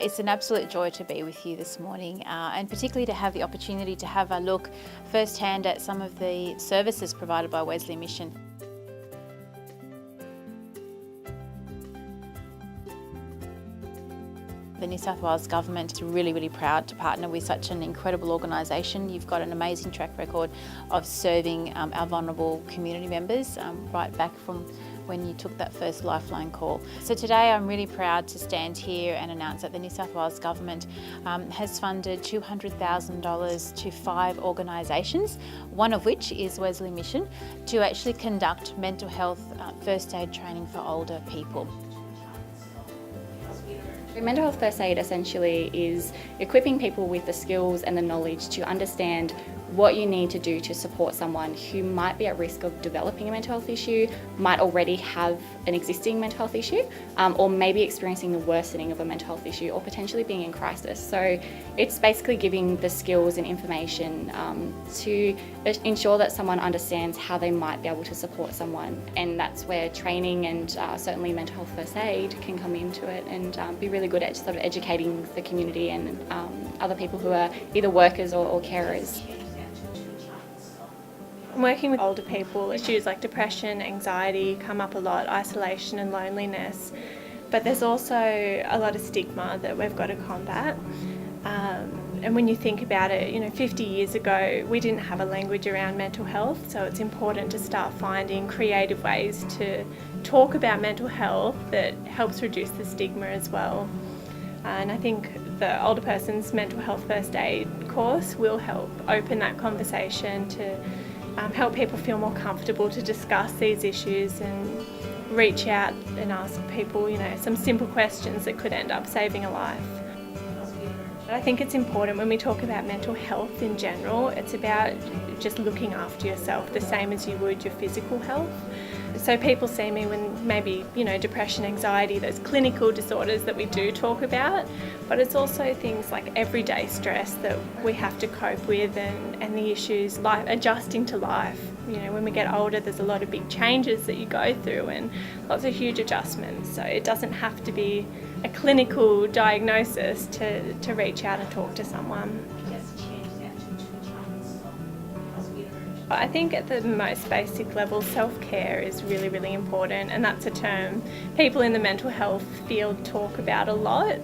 It's an absolute joy to be with you this morning, and particularly to have the opportunity to have a look firsthand at some of the services provided by Wesley Mission. The New South Wales Government is really proud to partner with such an incredible organisation. You've got an amazing track record of serving our vulnerable community members right back from when you took that first Lifeline call. So today I'm really proud to stand here and announce that the New South Wales Government has funded $200,000 to 5 organisations, one of which is Wesley Mission, to actually conduct mental health first aid training for older people. Mental health first aid essentially is equipping people with the skills and the knowledge to understand what you need to do to support someone who might be at risk of developing a mental health issue, might already have an existing mental health issue, or maybe experiencing the worsening of a mental health issue, or potentially being in crisis. So it's basically giving the skills and information to ensure that someone understands how they might be able to support someone. And that's where training and certainly mental health first aid can come into it and be really good at sort of educating the community and other people who are either workers or carers. I'm working with older people. Issues like depression, anxiety come up a lot, isolation and loneliness. But there's also a lot of stigma that we've got to combat. And when you think about it, 50 years ago we didn't have a language around mental health, so it's important to start finding creative ways to talk about mental health that helps reduce the stigma as well. And I think the older person's mental health first aid course will help open that conversation to help people feel more comfortable to discuss these issues and reach out and ask people, some simple questions that could end up saving a life. I think it's important when we talk about mental health in general, it's about just looking after yourself the same as you would your physical health. So people see me when maybe, depression, anxiety, those clinical disorders that we do talk about, but it's also things like everyday stress that we have to cope with and the issues, like adjusting to life. When we get older, there's a lot of big changes that you go through and lots of huge adjustments. So it doesn't have to be a clinical diagnosis to reach out and talk to someone. I think at the most basic level, self-care is really important, and that's a term people in the mental health field talk about a lot,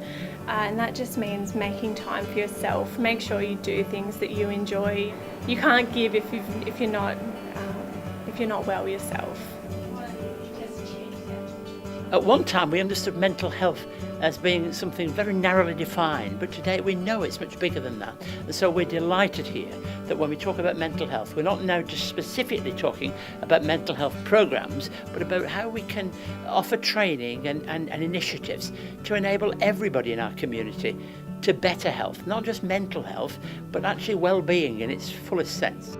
and that just means making time for yourself. Make sure you do things that you enjoy. You can't give if you're not well yourself. At one time we understood mental health as being something very narrowly defined, but today we know it's much bigger than that. And so we're delighted here that when we talk about mental health, we're not now just specifically talking about mental health programs, but about how we can offer training and initiatives to enable everybody in our community to better health, not just mental health, but actually well-being in its fullest sense.